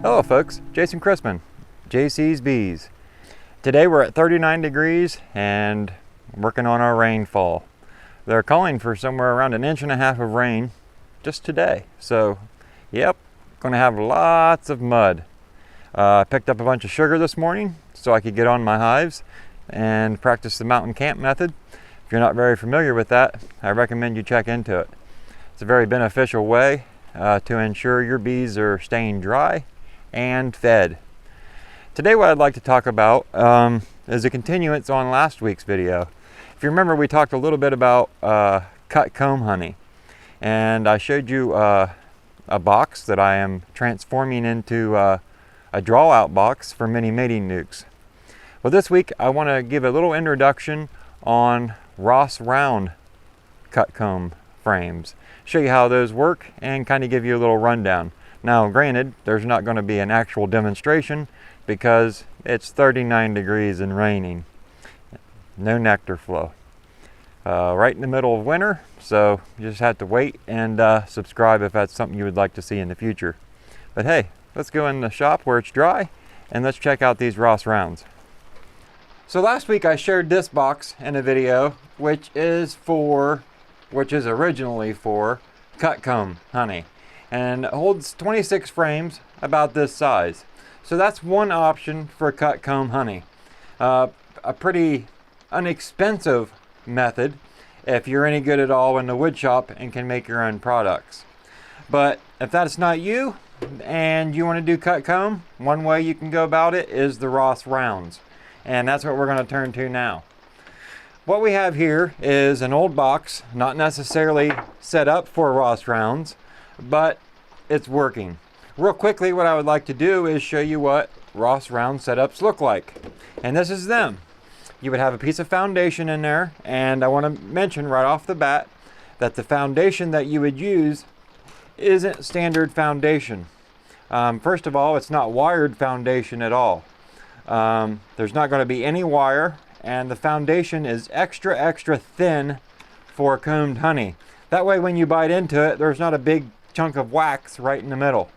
Hello folks, Jason Chrisman, JC's Bees. Today we're at 39 degrees and working on our rainfall. They're calling for somewhere around 1.5 inches of rain just today. So, yep, gonna have lots of mud. I picked up a bunch of sugar this morning so I could get on my hives and practice the mountain camp method. If you're not very familiar with that, I recommend you check into it. It's a very beneficial way to ensure your bees are staying dry and fed. Today what I'd like to talk about is a continuance on last week's video. If you remember, we talked a little bit about cut comb honey, and I showed you a box that I am transforming into a draw out box for mini mating nukes. Well, this week I want to give a little introduction on Ross round cut comb frames, show you how those work and kind of give you a little rundown. Now granted, there's not going to be an actual demonstration because it's 39 degrees and raining. No nectar flow. Right in the middle of winter, so you just have to wait and subscribe if that's something you would like to see in the future. But hey, let's go in the shop where it's dry and let's check out these Ross rounds. So last week I shared this box in a video which is originally for cut comb honey, and it holds 26 frames about this size. So that's one option for cut comb honey. A pretty inexpensive method if you're any good at all in the wood shop and can make your own products. But if that's not you and you want to do cut comb, one way you can go about it is the Ross rounds, and that's what we're going to turn to now. What we have here is an old box, not necessarily set up for Ross rounds, but it's working. Real quickly, what I would like to do is show you what Ross round setups look like. And this is them. You would have a piece of foundation in there, and I want to mention right off the bat that the foundation that you would use isn't standard foundation. First of all, it's not wired foundation at all. There's not going to be any wire, and the foundation is extra thin for combed honey. That way when you bite into it, there's not a big chunk of wax right in the middle.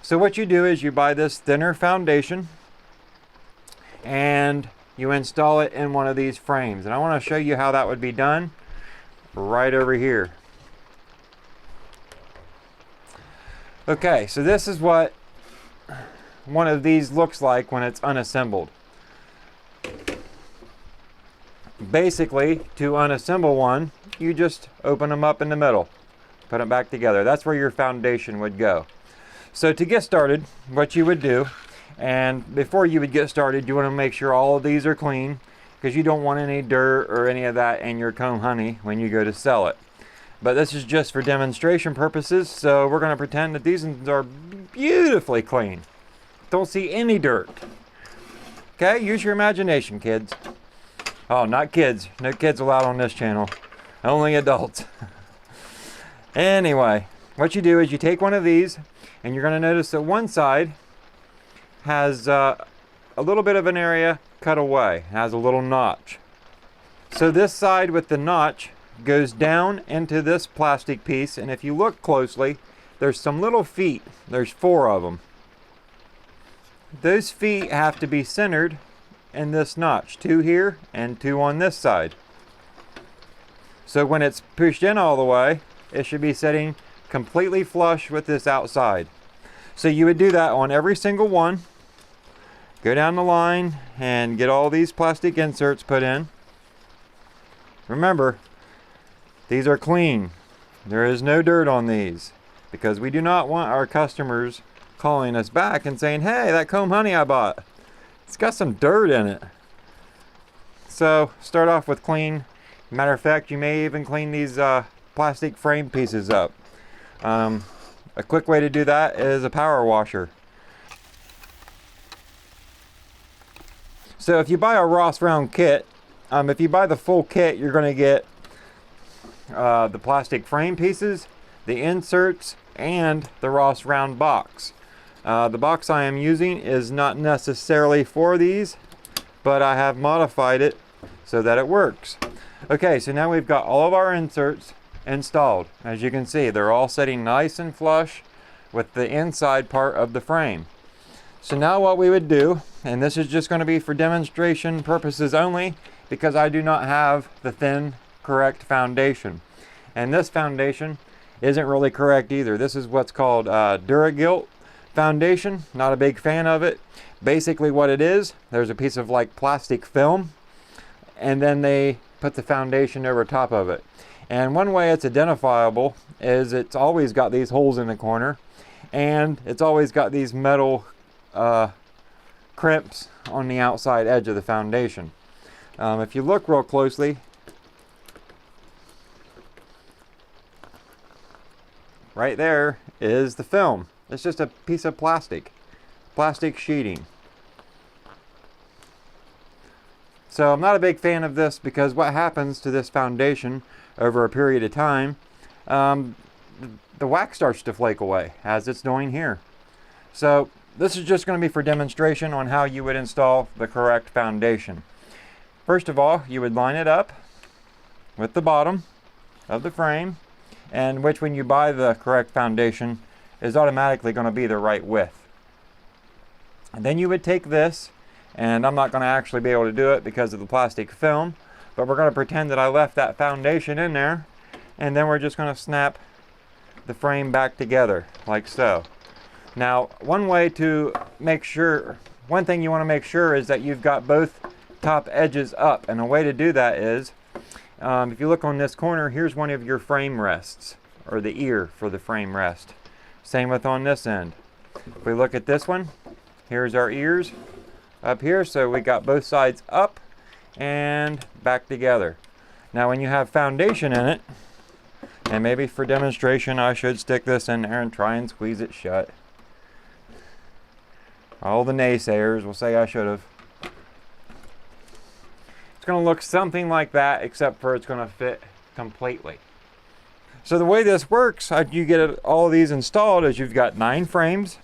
So what you do is you buy this thinner foundation and you install it in one of these frames. And I want to show you how that would be done right over here. Okay, so this is what one of these looks like when it's unassembled. Basically, to unassemble one, you just open them up in the middle, put them back together. That's where your foundation would go. So to get started, what you would do, and before you would get started, you want to make sure all of these are clean, because you don't want any dirt or any of that in your comb honey when you go to sell it. But this is just for demonstration purposes, so we're going to pretend that these are beautifully clean. Don't see any dirt. Okay, use your imagination, kids. Oh, not kids. No kids allowed on this channel. Only adults. Anyway, what you do is you take one of these, and you're going to notice that one side has a little bit of an area cut away. It has a little notch. So this side with the notch goes down into this plastic piece, and if you look closely, there's some little feet. There's 4 of them. Those feet have to be centered in this notch, 2 here and 2 on this side. So when it's pushed in all the way, it should be sitting completely flush with this outside. So you would do that on every single one. Go down the line and get all these plastic inserts put in. Remember, these are clean. There is no dirt on these, because we do not want our customers calling us back and saying, hey, that comb honey I bought, it's got some dirt in it. So start off with clean. Matter of fact, you may even clean these plastic frame pieces up. A quick way to do that is a power washer. So if you buy a Ross round kit, if you buy the full kit, you're going to get the plastic frame pieces, the inserts, and the Ross round box. The box I am using is not necessarily for these, but I have modified it so that it works. Okay, so now we've got all of our inserts installed. As you can see, they're all sitting nice and flush with the inside part of the frame. So now what we would do, and this is just going to be for demonstration purposes only, because I do not have the thin correct foundation. And this foundation isn't really correct either. This is what's called Duragilt foundation. Not a big fan of it. Basically what it is, there's a piece of like plastic film, and then they put the foundation over top of it. And one way it's identifiable is it's always got these holes in the corner, and it's always got these metal crimps on the outside edge of the foundation. If you look real closely, right there is the film. It's just a piece of plastic sheeting. So I'm not a big fan of this, because what happens to this foundation over a period of time, the wax starts to flake away, as it's doing here. So this is just going to be for demonstration on how you would install the correct foundation. First of all, you would line it up with the bottom of the frame, and which, when you buy the correct foundation, is automatically going to be the right width. And then you would take this, and I'm not going to actually be able to do it because of the plastic film, but we're going to pretend that I left that foundation in there, and then we're just going to snap the frame back together like so. Now, one thing you want to make sure is that you've got both top edges up, and a way to do that is, if you look on this corner, here's one of your frame rests, or the ear for the frame rest. Same with on this end. If we look at this one, here's our ears up here, so we got both sides up and back together. Now when you have foundation in it, and maybe for demonstration I should stick this in there and try and squeeze it shut. All the naysayers will say I should have. It's going to look something like that, except for it's going to fit completely. So the way this works, you get all of these installed, is you've got 9 frames.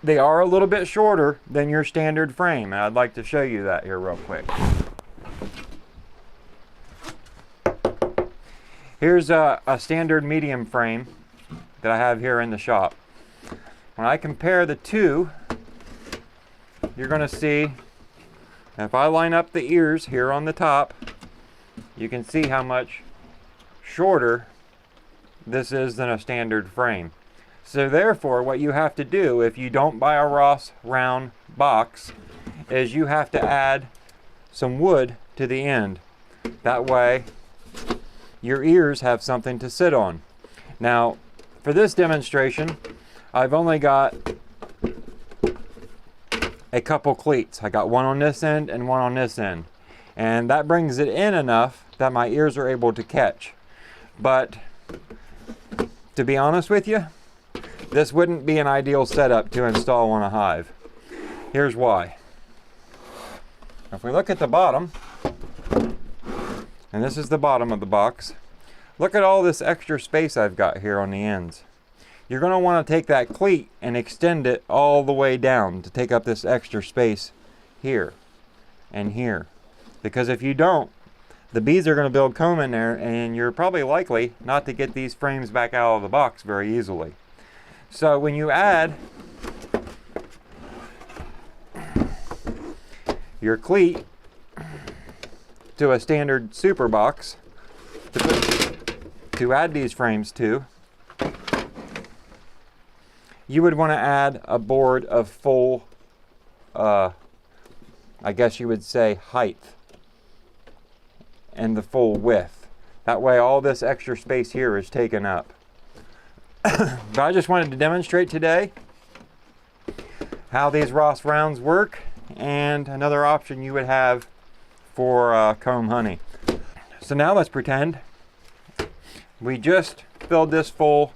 They are a little bit shorter than your standard frame, and I'd like to show you that here real quick. Here's a standard medium frame that I have here in the shop. When I compare the two, you're going to see, if I line up the ears here on the top, you can see how much shorter this is than a standard frame. So therefore, what you have to do if you don't buy a Ross round box is you have to add some wood to the end. That way your ears have something to sit on. Now for this demonstration, I've only got a couple cleats. I got one on this end and one on this end, and that brings it in enough that my ears are able to catch. But to be honest with you, this wouldn't be an ideal setup to install on a hive. Here's why. If we look at the bottom, and this is the bottom of the box, look at all this extra space I've got here on the ends. You're going to want to take that cleat and extend it all the way down to take up this extra space here and here. Because if you don't, the bees are going to build comb in there, and you're probably likely not to get these frames back out of the box very easily. So when you add your cleat to a standard super box to add these frames to, you would want to add a board of full, I guess you would say, height and the full width. That way all this extra space here is taken up. But I just wanted to demonstrate today how these Ross rounds work, and another option you would have for comb honey. So now let's pretend we just filled this full,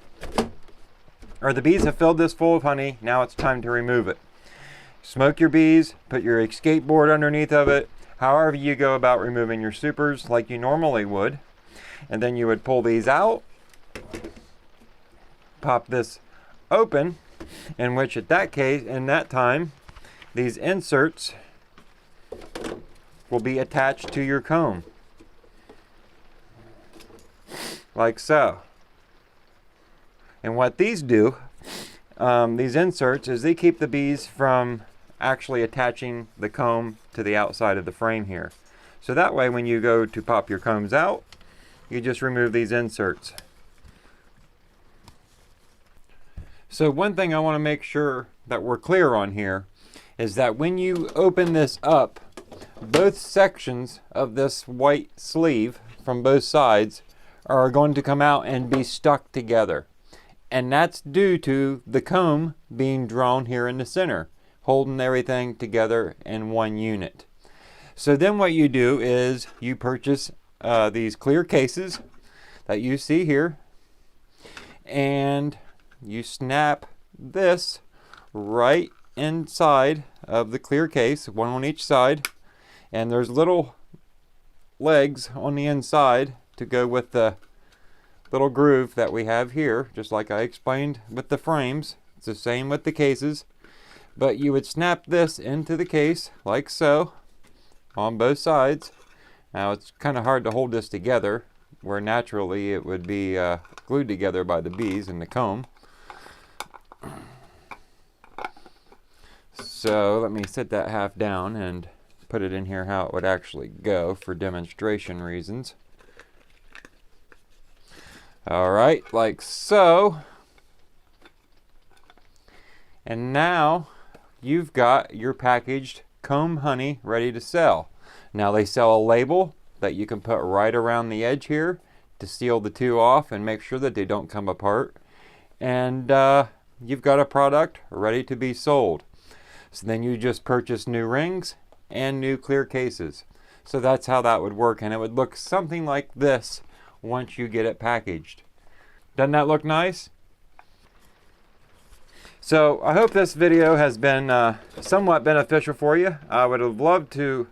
or the bees have filled this full of honey. Now it's time to remove it. Smoke your bees, put your escape board underneath of it, however you go about removing your supers like you normally would. And then you would pull these out, pop this open, in which in that time, these inserts will be attached to your comb. Like so. And what these do these inserts is they keep the bees from actually attaching the comb to the outside of the frame here. So that way when you go to pop your combs out, you just remove these inserts. So one thing I want to make sure that we're clear on here is that when you open this up, both sections of this white sleeve from both sides are going to come out and be stuck together. And that's due to the comb being drawn here in the center, holding everything together in one unit. So then what you do is you purchase these clear cases that you see here, and you snap this right inside of the clear case, one on each side, and there's little legs on the inside to go with the little groove that we have here, just like I explained with the frames. It's the same with the cases, but you would snap this into the case like so on both sides. Now it's kind of hard to hold this together where naturally it would be glued together by the bees and the comb. So let me set that half down and put it in here how it would actually go for demonstration reasons. Alright, like so. And now you've got your packaged comb honey ready to sell. Now they sell a label that you can put right around the edge here to seal the two off and make sure that they don't come apart. And you've got a product ready to be sold. So then you just purchase new rings and new clear cases. So that's how that would work, and it would look something like this once you get it packaged. Doesn't that look nice? So I hope this video has been somewhat beneficial for you. I would love to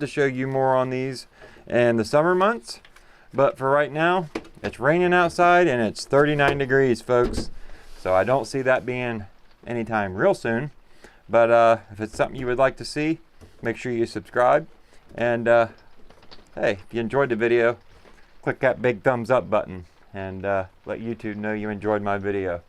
show you more on these in the summer months, but for right now it's raining outside and it's 39 degrees, folks. So I don't see that being anytime real soon. But if it's something you would like to see, make sure you subscribe. And hey, if you enjoyed the video, click that big thumbs up button and let YouTube know you enjoyed my video.